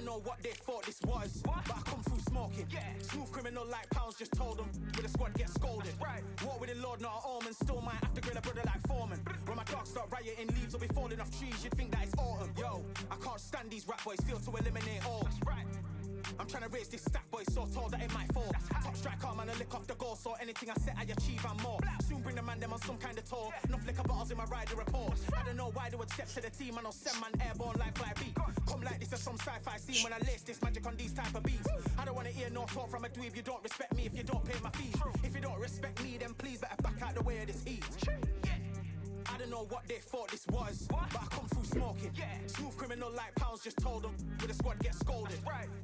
know what they thought this was, but I come through smoking. Smooth criminal like pounds, just told them. With a squad get scolded. Walk with the Lord, not an omen. Still might have to grill a brother like Foreman. When my dogs start rioting, leaves will be falling off trees. You'd think that it's autumn. Yo, I can't stand these rap boys, feel to eliminate all. I'm trying to raise this stack, boy, so tall that it might fall. Top striker, man, I lick off the goal, so anything I set, I achieve and more. Soon bring the man them on some kind of tour. Enough liquor bottles in my rider report. I don't know why they would step to the team, and I'll send man airborne like 5B. Come like this as some sci-fi scene when I lace this magic on these type of beats. I don't want to hear no talk from a dweeb. You don't respect me if you don't pay my fees. If you don't respect me, then please better back out the way of this heat. I don't know what they thought this was, but I come through smoking. Smooth criminal like pounds, just told them. With a squad get scolded.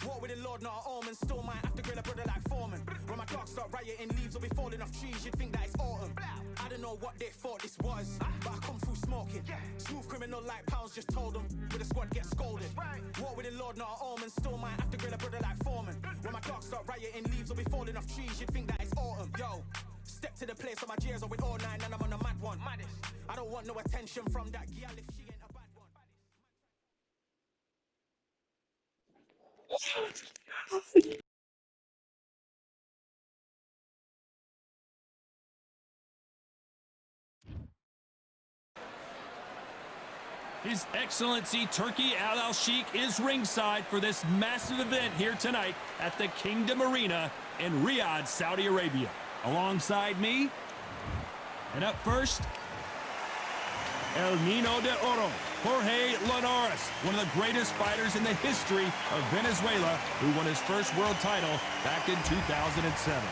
Walk with the Lord, not an omen. Still might have to grill a brother like Foreman. When my dogs start rioting, leaves will be falling off trees. You'd think that it's autumn. I don't know what they thought this was, but I come through smoking. Smooth criminal like pounds, just told them. With a squad get scolded. Walk with the Lord, not an omen. Still might have to grill a brother like Foreman. When my dogs start rioting, leaves will be falling off trees. You'd think that it's autumn. Yo, step to the place on my J's or with all nine and I'm on a mad one. I don't want no attention from that girl if she ain't a bad one. His Excellency Turki Al-Sheikh is ringside for this massive event here tonight at the Kingdom Arena in Riyadh, Saudi Arabia. Alongside me, and up first, El Nino de Oro, Jorge Linares, one of the greatest fighters in the history of Venezuela, who won his first world title back in 2007.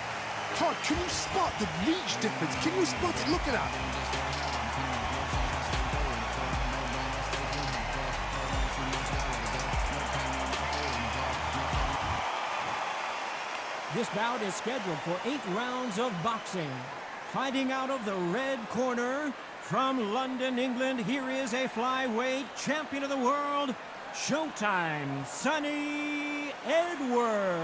Todd, can you spot the reach difference? Can you spot it? Look at that. This bout is scheduled for 8 rounds of boxing. Fighting out of the red corner, from London, England, here is a flyweight champion of the world, Showtime, Sonny Edwards.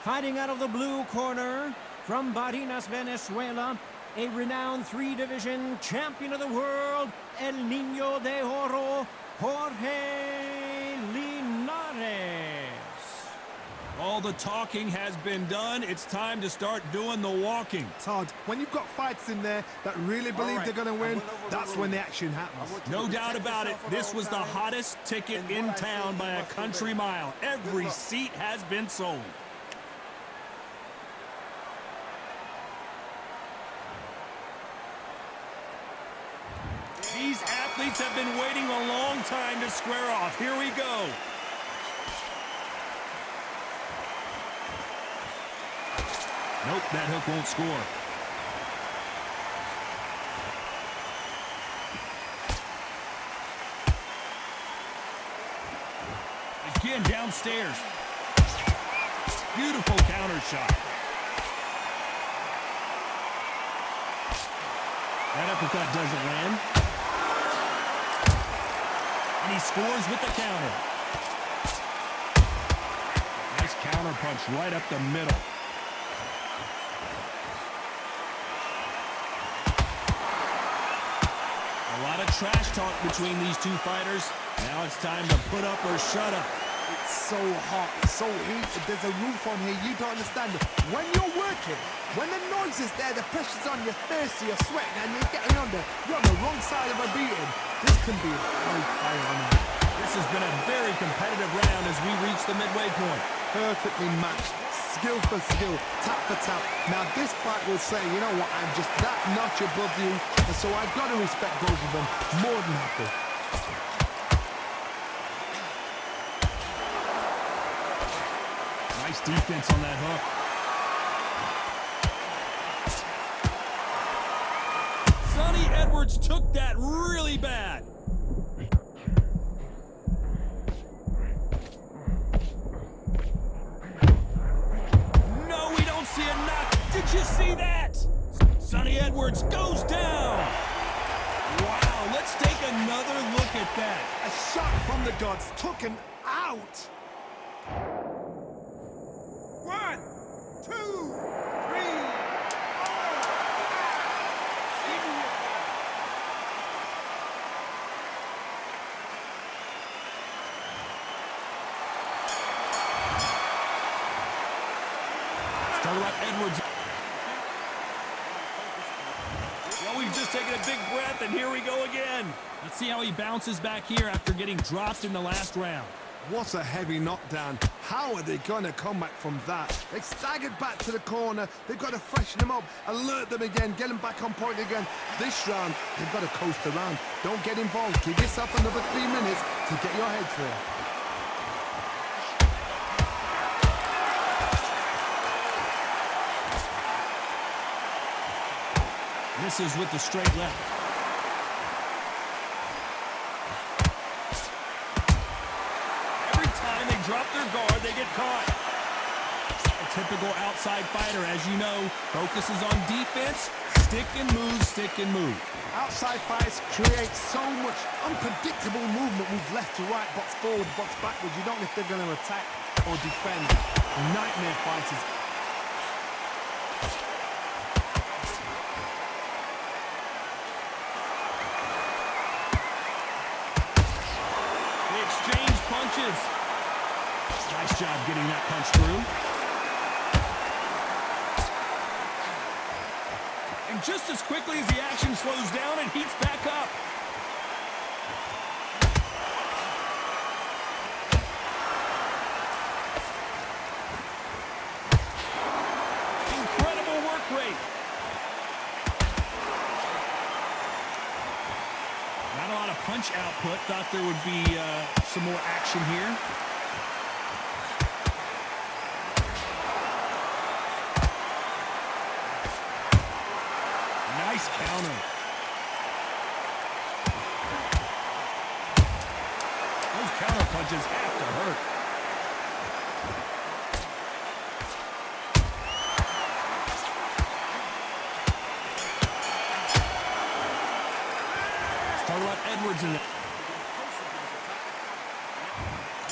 Fighting out of the blue corner, from Barinas, Venezuela, a renowned 3-division champion of the world, El Nino de Oro, Jorge Linares. All the talking has been done. It's time to start doing the walking. Todd, when you've got fights in there that really believe they're going to win, that's when the action happens. No doubt about it. This was the hottest ticket in town by a country mile. Every seat has been sold. These athletes have been waiting a long time to square off. Here we go. Nope, that hook won't score. Again, downstairs. Beautiful counter shot. That uppercut doesn't land. And he scores with the counter. Nice counter punch right up the middle. A lot of trash talk between these two fighters. Now it's time to put up or shut up. It's so hot, it's so heated. There's a roof on here, you don't understand it. When you're working, when the noise is there, the pressure's on, you're thirsty, you're sweating, and you're getting under. You're on the wrong side of a beating. This can be high on that. This has been a very competitive round as we reach the midway point. Perfectly matched, skill for skill, tap for tap. Now this fight will say, you know what, I'm just that notch above you, and so I've got to respect both of them. More than happy. Nice defense on that hook. Sonny Edwards took that really bad. No, we don't see a knock. Did you see that? Sonny Edwards goes down. Wow, let's take another look at that. A shot from the gods took him out. 1, 2, 3. taking a big breath, and here we go again. Let's see how he bounces back here after getting dropped in the last round. What a heavy knockdown. How are they going to come back from that? They staggered back to the corner. They've got to freshen them up, alert them again, get them back on point again. This round, they've got to coast around. Don't get involved. Give yourself another 3 minutes to get your head clear. Misses with the straight left. Every time they drop their guard, they get caught. A typical outside fighter, as you know, focuses on defense, stick and move, stick and move. Outside fights create so much unpredictable movement. Move left to right, box forward, box backwards. You don't know if they're going to attack or defend. Nightmare fighters. Punches. Nice job getting that punch through. And just as quickly as the action slows down, it heats back up. Incredible work rate. Not a lot of punch output. Thought there would be some more action here. Nice counter. Those counter punches have to hurt. Edwards in it.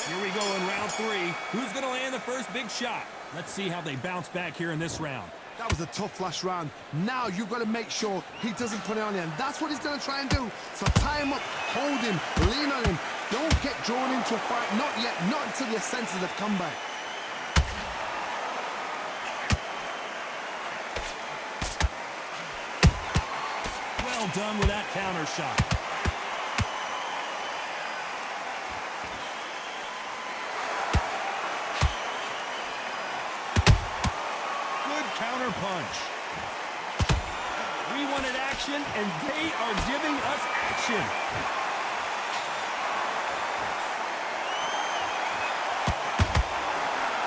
Here we go in round 3. Who's going to land the first big shot? Let's see how they bounce back here in this round. That was a tough last round. Now you've got to make sure he doesn't put it on you. And that's what he's going to try and do. So tie him up, hold him, lean on him. Don't get drawn into a fight. Not yet. Not until your senses have come back. Well done with that counter shot. Counter punch. We wanted action, and they are giving us action.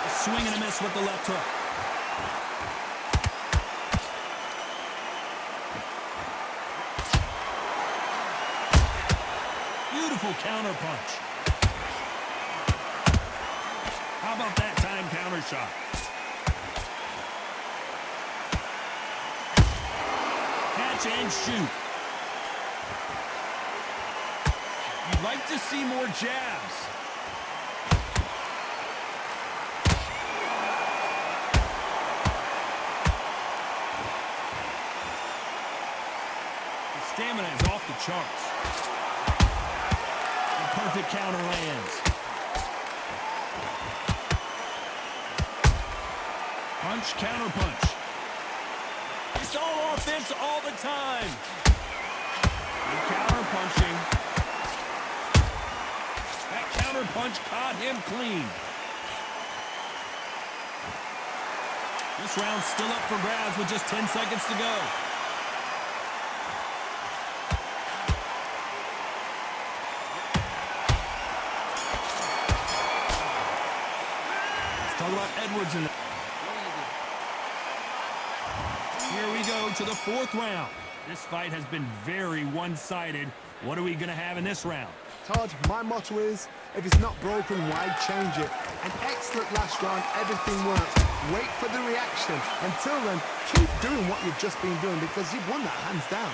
A swing and a miss with the left hook. Beautiful counter punch. How about that time counter shot? And shoot. You'd like to see more jabs. The stamina is off the charts. The perfect counter lands. Punch, counter punch. It's all offense all the time. Good counter punching. That counter punch caught him clean. This round's still up for grabs with just 10 seconds to go. Let's talk about Edwards in the... Here we go to the 4th round. This fight has been very one-sided. What are we going to have in this round? Todd, my motto is, if it's not broken, why change it? An excellent last round, everything works. Wait for the reaction. Until then, keep doing what you've just been doing because you've won that hands down.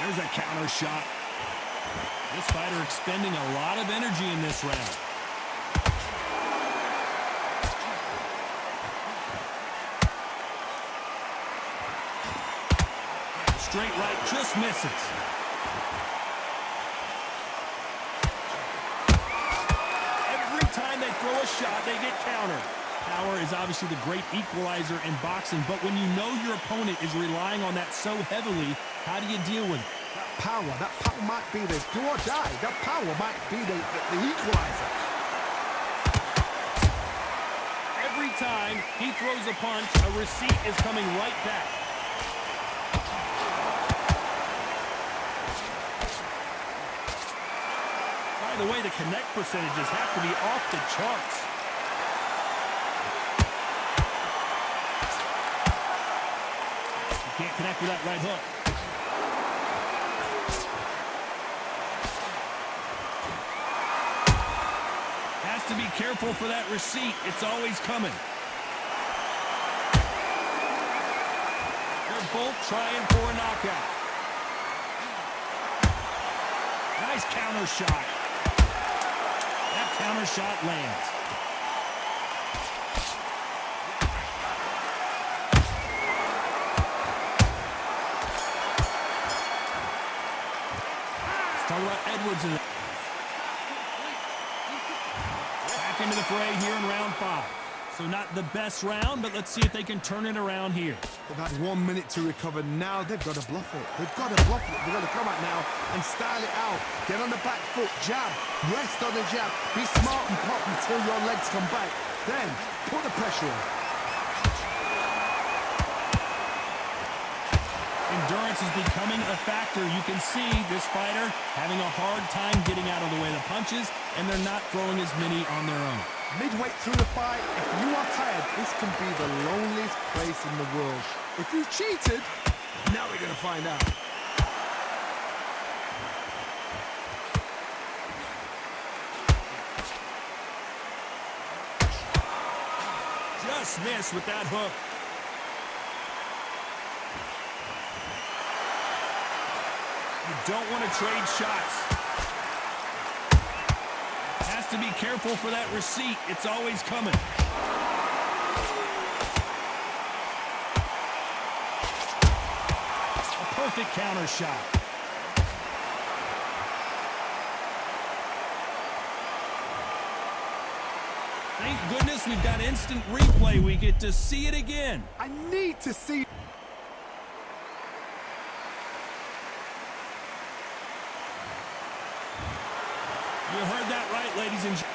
There's a counter shot. This fighter expending a lot of energy in this round. Straight right just misses. time they throw a shot, they get countered. Power is obviously the great equalizer in boxing, but when you know your opponent is relying on that so heavily, how do you deal with it? That power might be the do or die. That power might be the equalizer. Every time he throws a punch, a receipt is coming right back. By the way, the connect percentages have to be off the charts. Can't connect with that right hook. Has to be careful for that receipt. It's always coming. They're both trying for a knockout. Nice counter shot. That counter shot lands. Talk about Edwards. Back into the fray here in round 5. So not the best round, but let's see if they can turn it around here. They've had 1 minute to recover. Now they've got to bluff it. They've got to bluff it. They've got to come out now and style it out. Get on the back foot, jab, rest on the jab. Be smart and pop until your legs come back. Then put the pressure on. Endurance is becoming a factor. You can see this fighter having a hard time getting out of the way of the punches, and they're not throwing as many on their own. Midway through the fight, if you are tired, this can be the loneliest place in the world. If you cheated, now we're going to find out. Just missed with that hook. You don't want to trade shots. Has to be careful for that receipt. It's always coming. A perfect counter shot. Thank goodness we've got instant replay. We get to see it again. I need to see. You heard that right, ladies and gentlemen.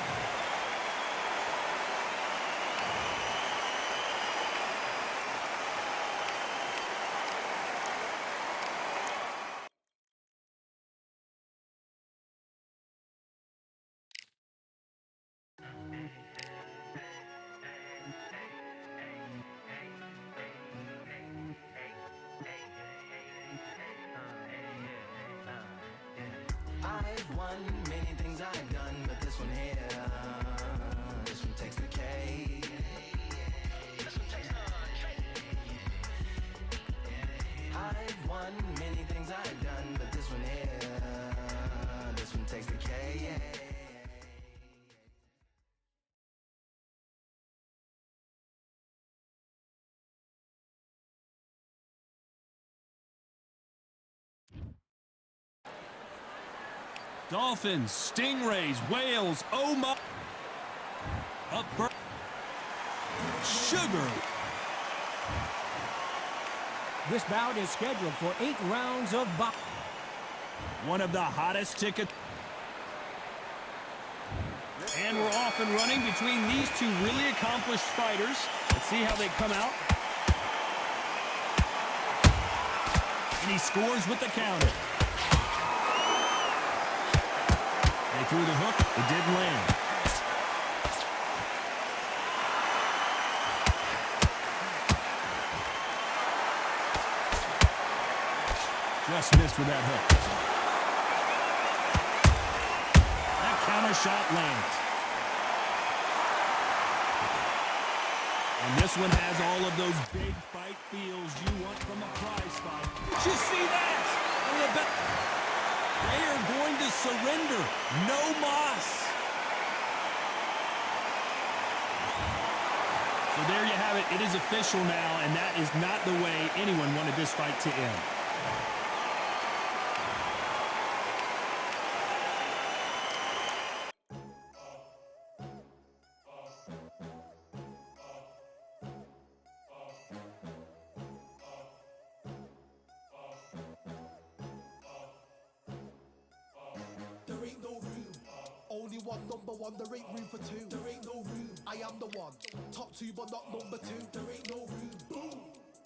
I've won many things I've done, but this one here, this one takes the cake. I've won many things I've done, but this one here, this one takes the cake. Dolphins, Stingrays, Whales, oh my. Up first. Sugar. This bout is scheduled for 8 rounds of boxing. One of the hottest tickets. And we're off and running between these two really accomplished fighters. Let's see how they come out. And he scores with the counter. They threw the hook. It didn't land. Just missed with that hook. That counter shot lands. And this one has all of those big fight feels you want from a prize fight. Did you see that? They are going to surrender. No mas. So there you have it. It is official now, and that is not the way anyone wanted this fight to end. one, there ain't room for two. There ain't no room. I am the one. Top two, but not number two. There ain't no room. Boom.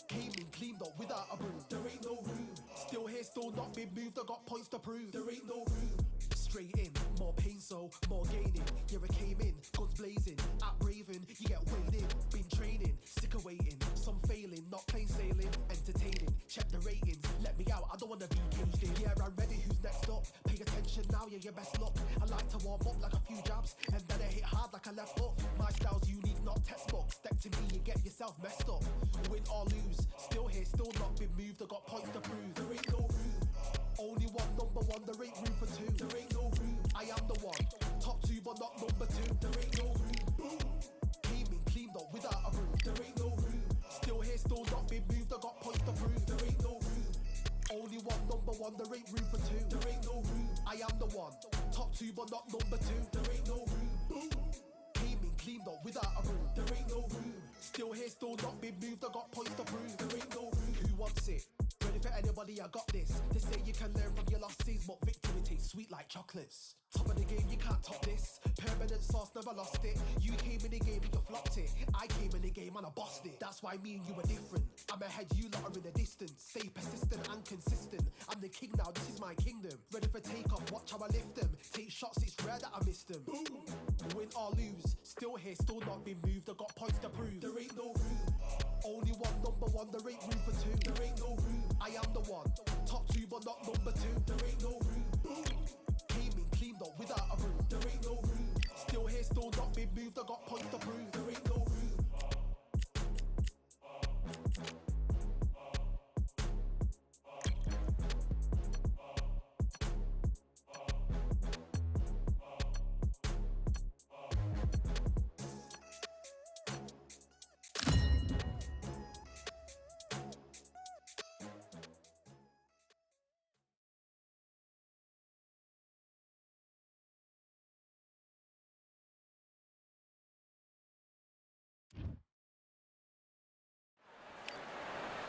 Came in, cleaned up without a broom. There ain't no room. Still here, still not been moved. I got points to prove. There ain't no room. Straight in, more pain, so more gaining. Yeah, I came in, guns blazing. At Raven, you get weighed in. Been training, sick of waiting. Some failing, not plain sailing. Entertaining, check the ratings. Let me out, I don't wanna be caged in. Yeah, I'm ready, who's next up? Pay attention now, yeah, your best luck. I like to warm up like a few jabs, and then I hit hard like a left hook. My style's unique, not textbook. Step to me, you get yourself messed up. Win or lose, still here, still not been moved. I got points to prove. There ain't no room. Only one, number one, there ain't room for two. There ain't no room. I am the one. Top two, but not number two. There ain't no room. Boom. Came in, cleaned up without a broom. There ain't no room. Still here, still not been moved. I got points to prove. There ain't no room. Only one, number one, there ain't room for two. There ain't no room. I am the one. Top two, but not number two. There ain't no room. Boom. Came in, cleaned up without a broom. There ain't no room. Still here, still not been moved. I got points to prove. There ain't no room. Who wants it? Ready for anybody, I got this. They say you can learn from your losses, but victory tastes sweet like chocolates. Top of the game, you can't top this. Permanent sauce, never lost it. You came in the game and you flopped it. I came in the game and I bossed it. That's why me and you are different. I'm ahead, you lot are in the distance. Stay persistent and consistent. I'm the king now, this is my kingdom. Ready for takeoff, watch how I lift them. Take shots, it's rare that I miss them. Boom. Win or lose, still here, still not been moved. I got points to prove. There ain't no room. Only one, number one, there ain't room for two. There ain't no room. I am the one. Top two, but not number two. There ain't no room. Boom. Came in, cleaned up without a broom. There ain't no room. Still here, still not been moved. I got points to prove. There ain't no room.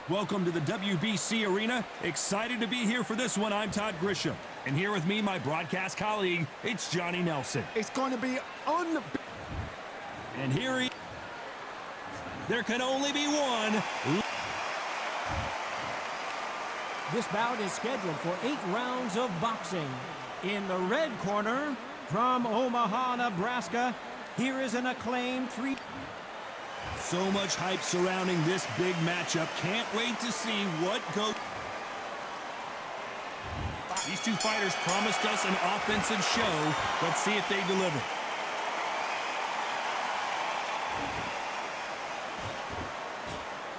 Welcome to the WBC Arena. Excited to be here for this one. I'm Todd Grisham. And here with me, my broadcast colleague, it's Johnny Nelson. It's going to be And here he... There can only be one. This bout is scheduled for 8 rounds of boxing. In the red corner, from Omaha, Nebraska, here is an acclaimed So much hype surrounding this big matchup. Can't wait to see what goes. These two fighters promised us an offensive show. Let's see if they deliver.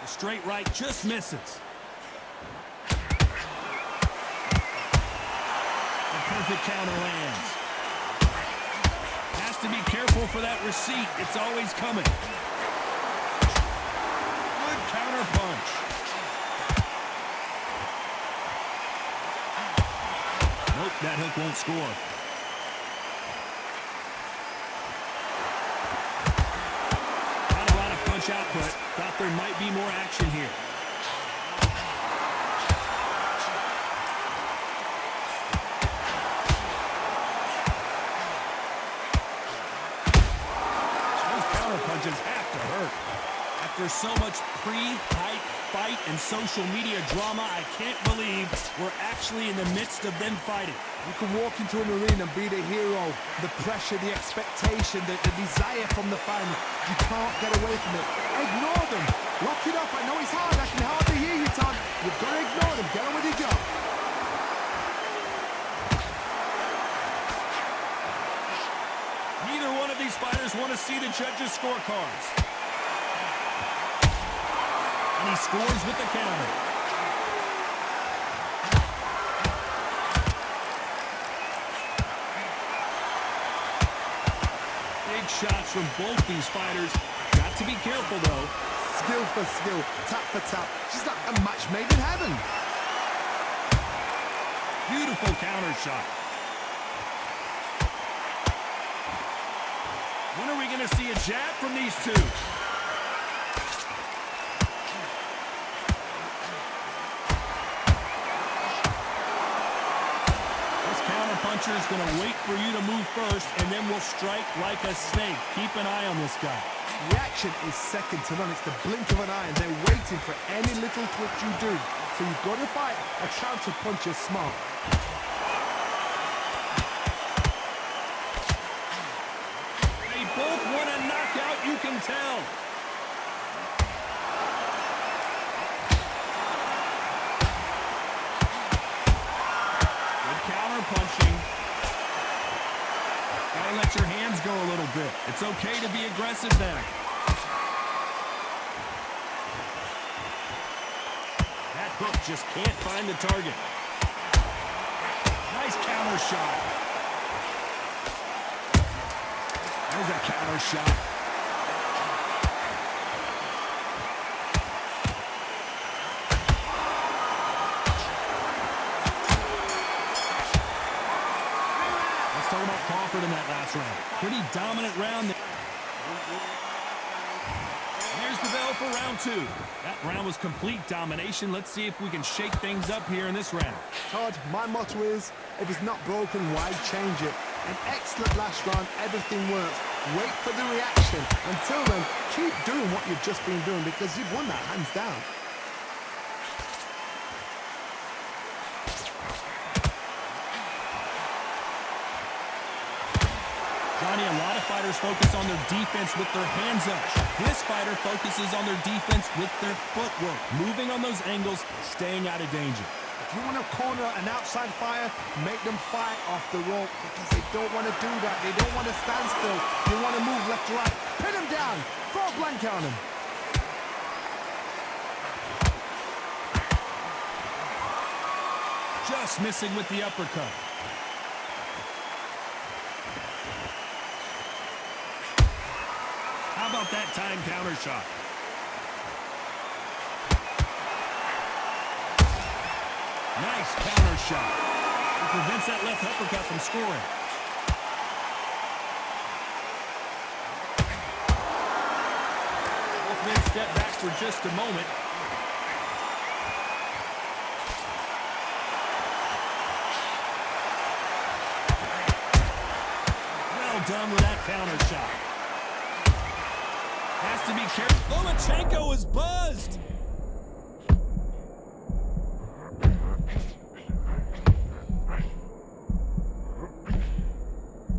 The straight right just misses. The perfect counter lands. Has to be careful for that receipt. It's always coming. Counter punch. Nope, that hook won't score. Not a lot of punch output. Thought there might be more action here. Those counter punches have to hurt. After so much pre-hype fight and social media drama, I can't believe we're actually in the midst of them fighting. You can walk into an arena and be the hero. The pressure, the expectation, the desire from the fans. You can't get away from it. Ignore them. Lock it up. I know it's hard. I can hardly hear you, Todd. You've got to ignore them. Get on with your job. Neither one of these fighters want to see the judges' scorecards. And he scores with the counter. Big shots from both these fighters. Got to be careful, though. Skill for skill, tap for tap. She's like a match made in heaven. Beautiful counter shot. When are we going to see a jab from these two? catcher's going to wait for you to move first, and then will strike like a snake. Keep an eye on this guy. Reaction is second to none. It's the blink of an eye, and they're waiting for any little twitch you do. So you've got to fight a counter punch is smart. They both want a knockout, you can tell. Good counter punching. Gotta let your hands go a little bit. It's okay to be aggressive now. That hook just can't find the target. Nice counter shot. There's a counter shot. Let's talk about Crawford in that last round. Pretty dominant round there. There's the bell for round two. That round was complete domination. Let's see if we can shake things up here in this round. Todd, my motto is, if it's not broken, why change it? An excellent last round, everything works. Wait for the reaction. Until then, keep doing what you've just been doing because you've won that hands down. Johnny, a lot of fighters focus on their defense with their hands up. This fighter focuses on their defense with their footwork, moving on those angles, staying out of danger. If you want to corner an outside fighter, make them fight off the rope because they don't want to do that. They don't want to stand still. They want to move left to right. Pin them down. Throw a blanket on them. Just missing with the uppercut. How about that time counter shot? Nice counter shot. It prevents that left uppercut from scoring. Both men step back for just a moment. Well done with that counter shot. Has to be careful. Lomachenko is buzzed.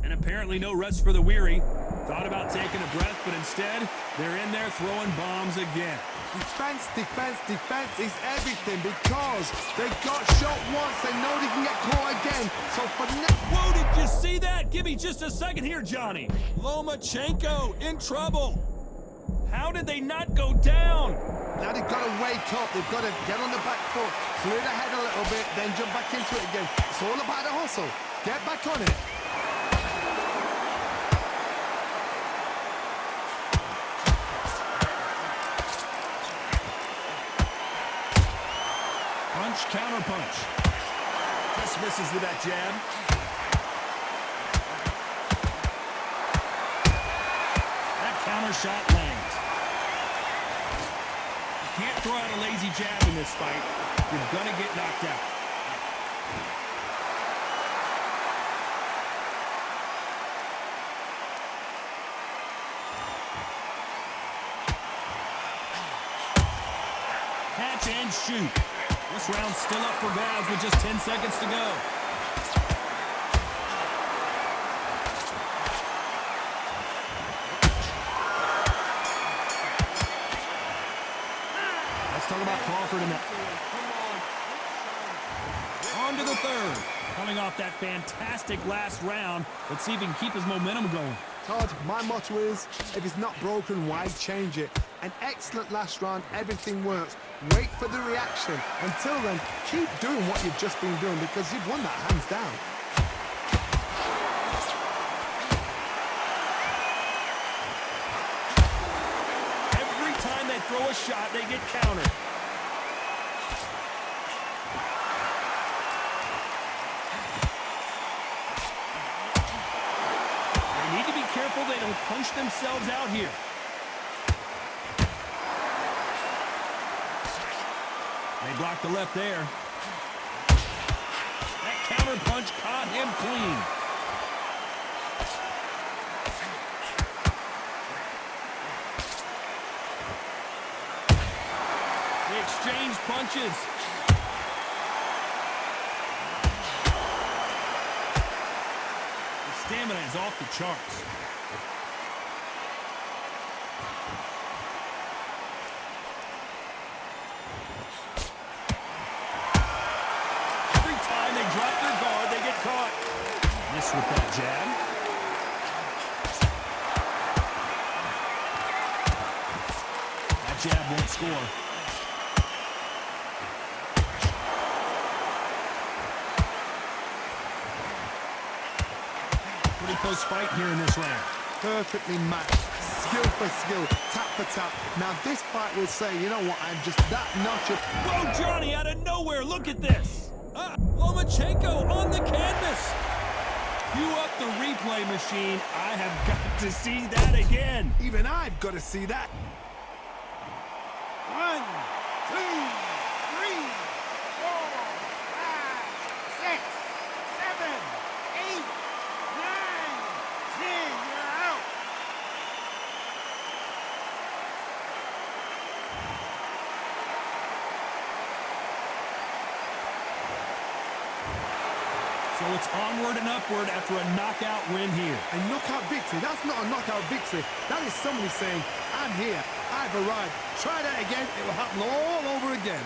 And apparently no rest for the weary. Thought about taking a breath, but instead, they're in there throwing bombs again. Defense, defense, defense is everything because they got shot once. They know they can get caught again. So for now... Whoa, did you see that? Give me just a second here, Johnny. Lomachenko in trouble. How did they not go down? Now they've got to wake up. They've got to get on the back foot, clear the head a little bit, then jump back into it again. It's all about the hustle. Get back on it. Punch, counter punch. Just misses with that jab. That counter shot lands. Can't throw out a lazy jab in this fight. You're gonna get knocked out. Catch and shoot. This round's still up for grabs with just 10 seconds to go. Let's talk about Crawford in that. On to the third. Coming off that fantastic last round. Let's see if he can keep his momentum going. Todd, my motto is, if it's not broken, why change it? An excellent last round, everything works. Wait for the reaction. Until then, keep doing what you've just been doing because you've won that hands down. Every time they throw a shot, they get countered. They need to be careful they don't punch themselves out here. They blocked the left there. That counterpunch caught him clean. They exchange punches. His stamina is off the charts. Drop their guard, they get caught. Miss with that jab. That jab won't score. Pretty close fight here in this round. Perfectly matched. Skill for skill, tap for tap. Now this fight will say, you know what, I'm just that notch of... Whoa, Johnny, out of nowhere, look at this. Lomachenko on the canvas. Cue up the replay machine. I have got to see that again. Even I've got to see that. 1, 2, 3, 4, 5, 6, 7, 8, 9, 10. You're out. So it's onward and upward after a knockout win here. A knockout victory? That's not a knockout victory. That is somebody saying, I'm here, I've arrived. Try that again, it will happen all over again.